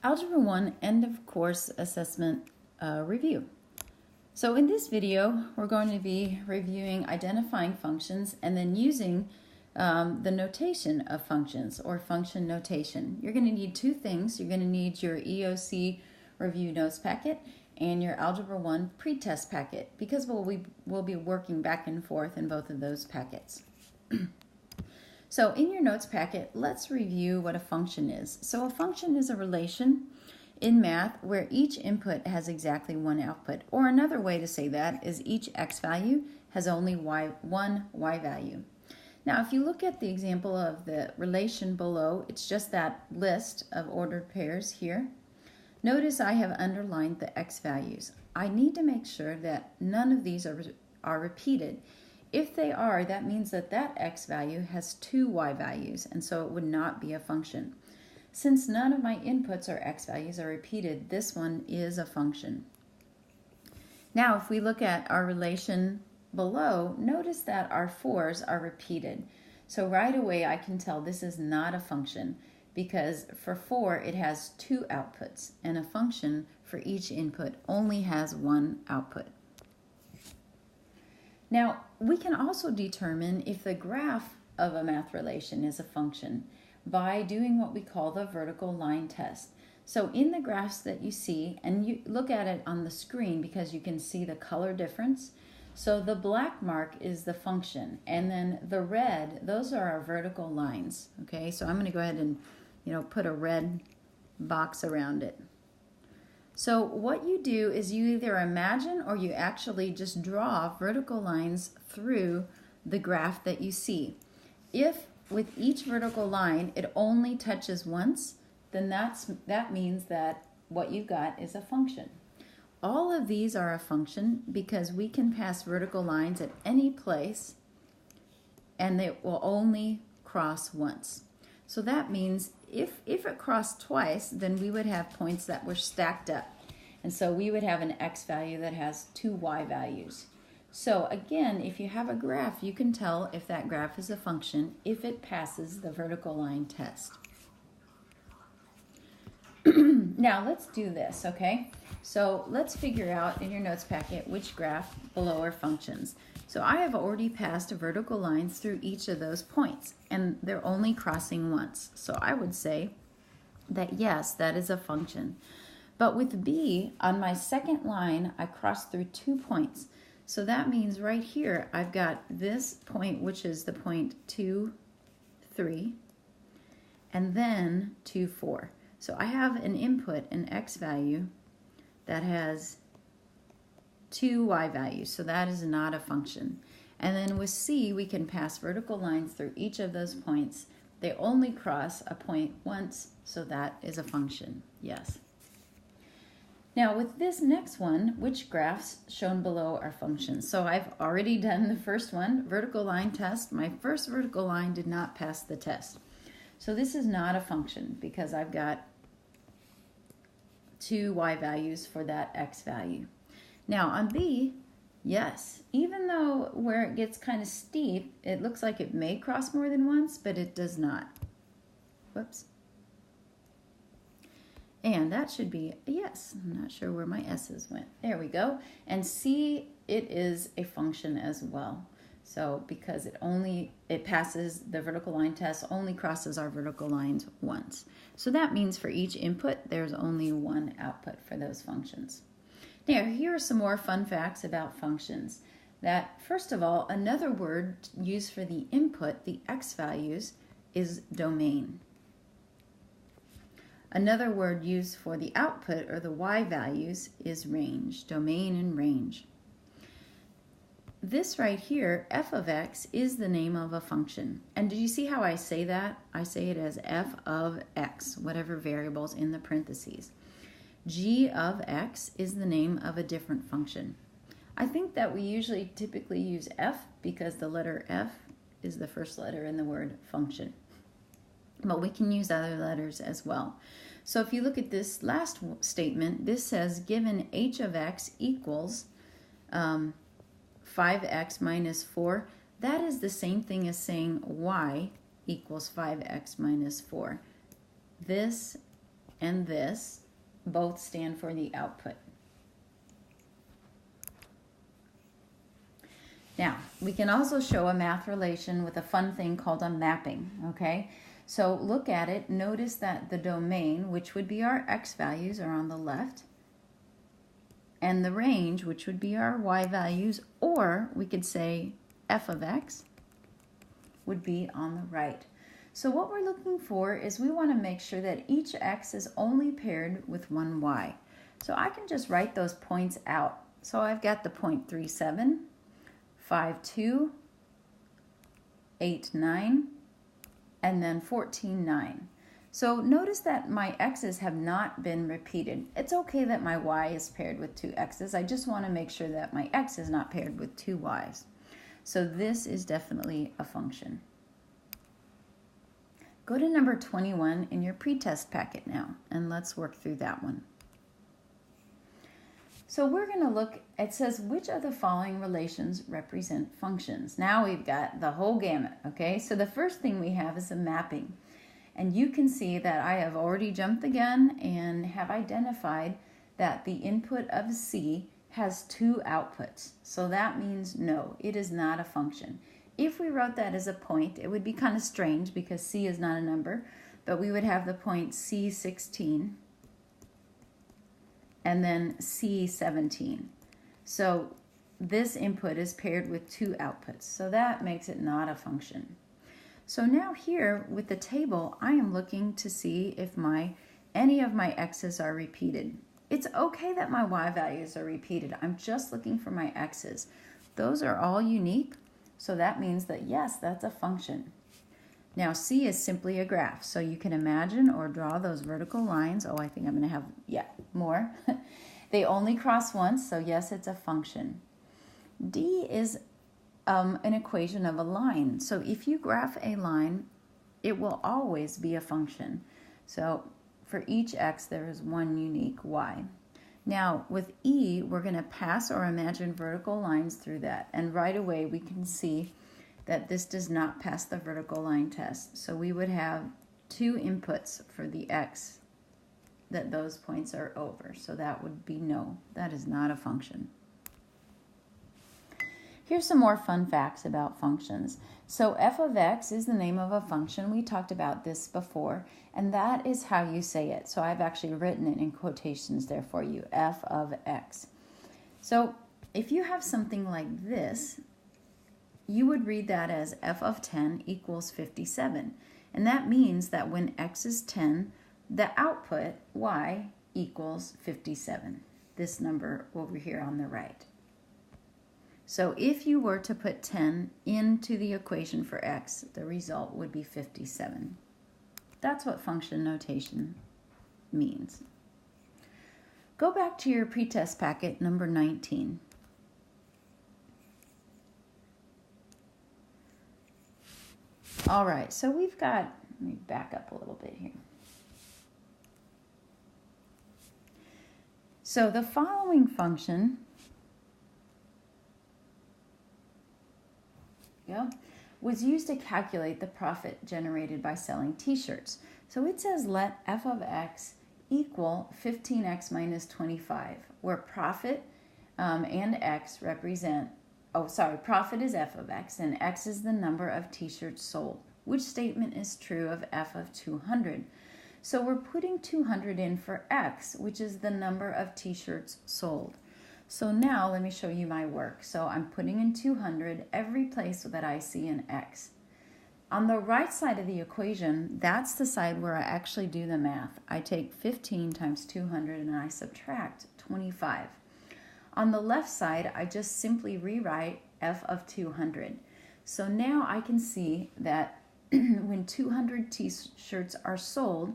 Algebra 1 End of Course Assessment Review. So in this video, we're going to be reviewing identifying functions and then using the notation of functions or function notation. You're going to need two things. You're going to need your EOC review notes packet and your Algebra 1 pretest packet because we'll be working back and forth in both of those packets. So in your notes packet, let's review what a function is. So a function is a relation in math where each input has exactly one output. Or another way to say that is each x value has only one y value. Now if you look at the example of the relation below, it's just that list of ordered pairs here. Notice I have underlined the x values. I need to make sure that none of these are repeated. If they are, that means that that x value has two y values, and so it would not be a function. Since none of my inputs or x values are repeated, this one is a function. Now, if we look at our relation below, notice that our 4's are repeated. So right away, I can tell this is not a function because for 4, it has two outputs, and a function for each input only has one output. Now, we can also determine if the graph of a math relation is a function by doing what we call the vertical line test. So in the graphs that you see, and you look at it on the screen because you can see the color difference. So the black mark is the function, and then the red, those are our vertical lines. Okay, so I'm going to go ahead and put a red box around it. So what you do is you either imagine or you actually just draw vertical lines through the graph that you see. If with each vertical line it only touches once, then that means that what you've got is a function. All of these are a function because we can pass vertical lines at any place and they will only cross once. So that means if it crossed twice, then we would have points that were stacked up. And so we would have an x value that has two y values. So again, if you have a graph, you can tell if that graph is a function if it passes the vertical line test. Now let's do this, okay? So let's figure out in your notes packet which graph below are functions. So I have already passed vertical lines through each of those points, and they're only crossing once. So I would say that yes, that is a function. But with B, on my second line, I crossed through 2 points. So that means right here, I've got this point, which is the point 2, 3, and then 2, 4. So I have an input, an x value, that has two y values. So that is not a function. And then with C, we can pass vertical lines through each of those points. They only cross a point once, so that is a function, yes. Now with this next one, which graphs shown below are functions? So I've already done the first one, vertical line test. My first vertical line did not pass the test. So this is not a function because I've got two y values for that x value. Now on B, yes, even though where it gets kind of steep, it looks like it may cross more than once, but it does not. Whoops. And that should be a yes. I'm not sure where my s's went. There we go. And C, it is a function as well. So because it passes the vertical line test, only crosses our vertical lines once. So that means for each input, there's only one output for those functions. Now, here are some more fun facts about functions. That, first of all, another word used for the input, the x values, is domain. Another word used for the output, or the y values, is range, domain and range. This right here, f of x, is the name of a function. And did you see how I say that? I say it as f of x, whatever variable's in the parentheses. G of x is the name of a different function. I think that we typically use f because the letter f is the first letter in the word function. But we can use other letters as well. So if you look at this last statement, this says given h of x equals 5x minus 4, that is the same thing as saying y equals 5x minus 4. This and this both stand for the output. Now, we can also show a math relation with a fun thing called a mapping, okay? So look at it. Notice that the domain, which would be our x values, are on the left, and the range, which would be our y values, or we could say f of x, would be on the right. So what we're looking for is we want to make sure that each x is only paired with one y. So I can just write those points out. So I've got the point 3, 7, 5, 2, 8, 9, and then 14, 9. So notice that my x's have not been repeated. It's okay that my y is paired with two x's. I just want to make sure that my x is not paired with two y's. So this is definitely a function. Go to number 21 in your pretest packet now, and let's work through that one. So we're going to look, it says, which of the following relations represent functions? Now we've got the whole gamut, okay? So the first thing we have is a mapping. And you can see that I have already jumped the gun and have identified that the input of C has two outputs. So that means no, it is not a function. If we wrote that as a point, it would be kind of strange because C is not a number, but we would have the point C16 and then C17. So this input is paired with two outputs, so that makes it not a function. So now here with the table, I am looking to see if any of my x's are repeated. It's okay that my y values are repeated. I'm just looking for my x's. Those are all unique, so that means that yes, that's a function. Now C is simply a graph, so you can imagine or draw those vertical lines. Oh, I think I'm going to have, more. They only cross once, so yes, it's a function. D is an equation of a line. So if you graph a line, it will always be a function. So for each x, there is one unique y. Now with E, we're going to pass or imagine vertical lines through that. And right away, we can see that this does not pass the vertical line test. So we would have two inputs for the x that those points are over. So that would be no, that is not a function. Here's some more fun facts about functions. So f of x is the name of a function. We talked about this before, and that is how you say it. So I've actually written it in quotations there for you, f of x. So if you have something like this, you would read that as f of 10 equals 57. And that means that when x is 10, the output, y, equals 57. This number over here on the right. So if you were to put 10 into the equation for x, the result would be 57. That's what function notation means. Go back to your pretest packet number 19. All right, so we've got, let me back up a little bit here. So the following function was used to calculate the profit generated by selling t-shirts. So it says let f of x equal 15x minus 25, where profit and x represent, profit is f of x and x is the number of t-shirts sold. Which statement is true of f of 200? So we're putting 200 in for x, which is the number of t-shirts sold. So now let me show you my work. So I'm putting in 200 every place that I see an x. On the right side of the equation, that's the side where I actually do the math. I take 15 times 200 and I subtract 25. On the left side, I just simply rewrite f of 200. So now I can see that when 200 t-shirts are sold,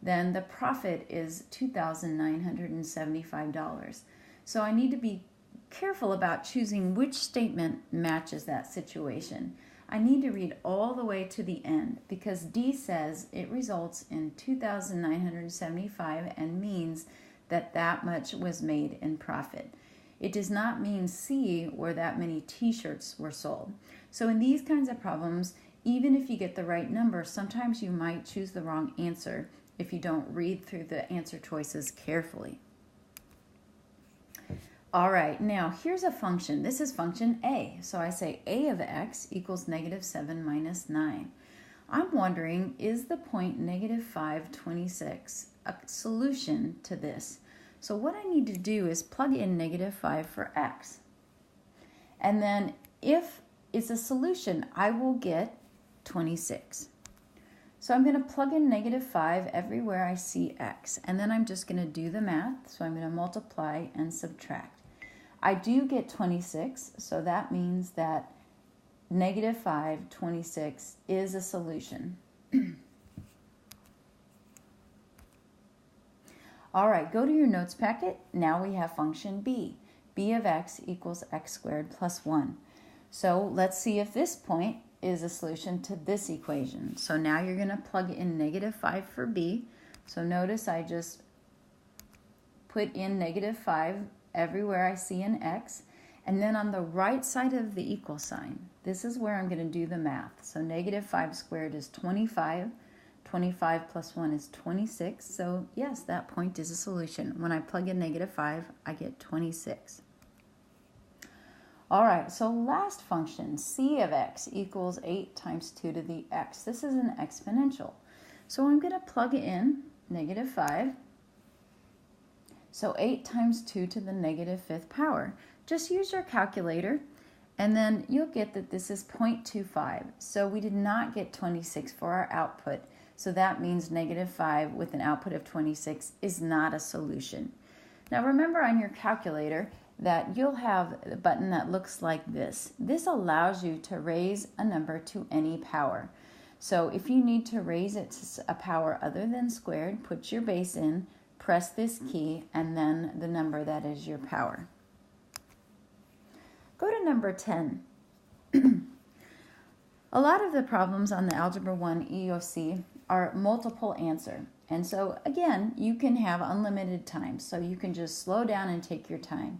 then the profit is $2,975. So I need to be careful about choosing which statement matches that situation. I need to read all the way to the end because D says it results in $2,975 and means that that much was made in profit. It does not mean C where that many t-shirts were sold. So in these kinds of problems, even if you get the right number, sometimes you might choose the wrong answer if you don't read through the answer choices carefully. All right, now here's a function. This is function a. So I say a of x equals negative 7 minus 9. I'm wondering, is the point negative 5, 26 a solution to this? So what I need to do is plug in negative 5 for x. And then if it's a solution, I will get 26. So I'm going to plug in negative 5 everywhere I see x. And then I'm just going to do the math. So I'm going to multiply and subtract. I do get 26, so that means that negative 5, 26 is a solution. All right, go to your notes packet. Now we have function b. b of x equals x squared plus 1. So let's see if this point is a solution to this equation. So now you're going to plug in negative 5 for b. So notice I just put in negative 5 everywhere I see an x. And then on the right side of the equal sign, this is where I'm going to do the math. So negative 5 squared is 25. 25 plus 1 is 26. So yes, that point is a solution. When I plug in negative 5, I get 26. All right, so last function, c of x equals 8 times 2 to the x. This is an exponential. So I'm going to plug in negative 5. So 8 times 2 to the negative 5th power. Just use your calculator, and then you'll get that this is 0.25. So we did not get 26 for our output. So that means negative 5 with an output of 26 is not a solution. Now remember on your calculator that you'll have a button that looks like this. This allows you to raise a number to any power. So if you need to raise it to a power other than squared, put your base in, press this key, and then the number that is your power. Go to number 10. A lot of the problems on the Algebra 1 EOC are multiple answer. And so again, you can have unlimited time. So you can just slow down and take your time.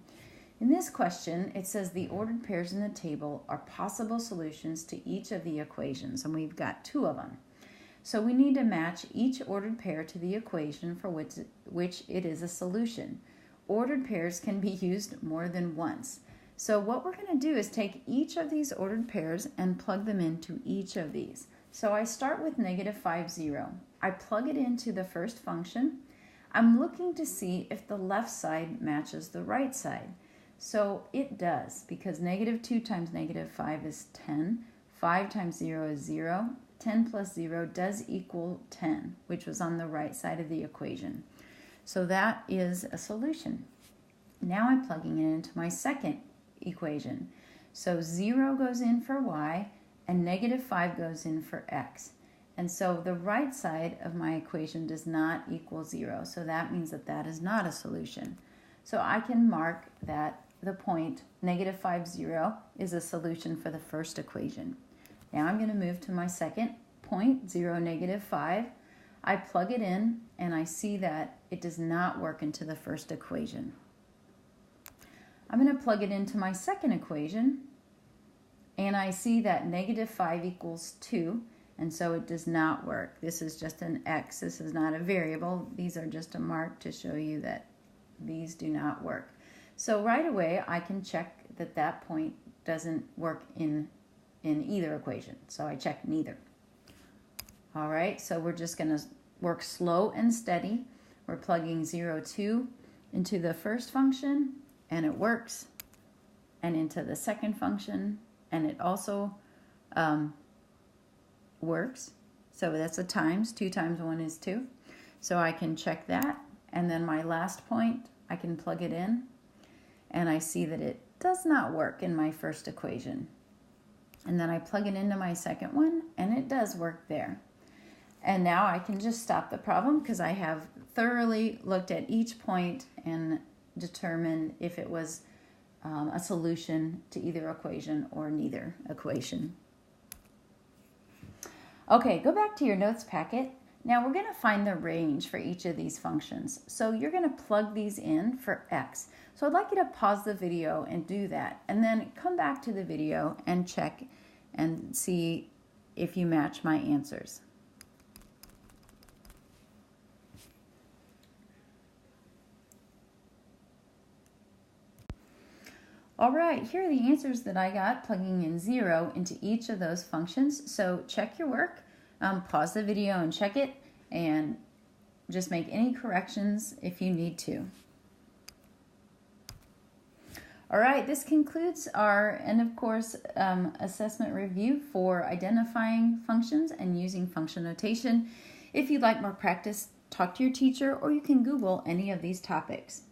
In this question, it says the ordered pairs in the table are possible solutions to each of the equations. And we've got 2 of them. So we need to match each ordered pair to the equation for which it is a solution. Ordered pairs can be used more than once. So what we're going to do is take each of these ordered pairs and plug them into each of these. So I start with negative 5, 0. I plug it into the first function. I'm looking to see if the left side matches the right side. So it does, because negative 2 times negative 5 is 10. 5 times 0 is 0. 10 plus 0 does equal 10, which was on the right side of the equation. So that is a solution. Now I'm plugging it into my second equation. So 0 goes in for y, and negative 5 goes in for x. And so the right side of my equation does not equal 0. So that means that that is not a solution. So I can mark that the point negative 5, 0 is a solution for the first equation. Now I'm going to move to my second point, 0, negative 5. I plug it in, and I see that it does not work into the first equation. I'm going to plug it into my second equation, and I see that negative 5 equals 2, and so it does not work. This is just an x. This is not a variable. These are just a mark to show you that these do not work. So right away, I can check that that point doesn't work in either equation. So I check neither. All right, so we're just going to work slow and steady. We're plugging 0, 2 into the first function, and it works, and into the second function, and it also works. So that's a times. 2 times 1 is 2. So I can check that, and then my last point, I can plug it in, and I see that it does not work in my first equation. And then I plug it into my second one, and it does work there. And now I can just stop the problem because I have thoroughly looked at each point and determined if it was a solution to either equation or neither equation. Okay, go back to your notes packet. Now we're going to find the range for each of these functions. So you're going to plug these in for x. So I'd like you to pause the video and do that, and then come back to the video and check and see if you match my answers. All right, here are the answers that I got plugging in 0 into each of those functions. So check your work, pause the video and check it, and just make any corrections if you need to. All right, this concludes our end of course assessment review for identifying functions and using function notation. If you'd like more practice, talk to your teacher, or you can Google any of these topics.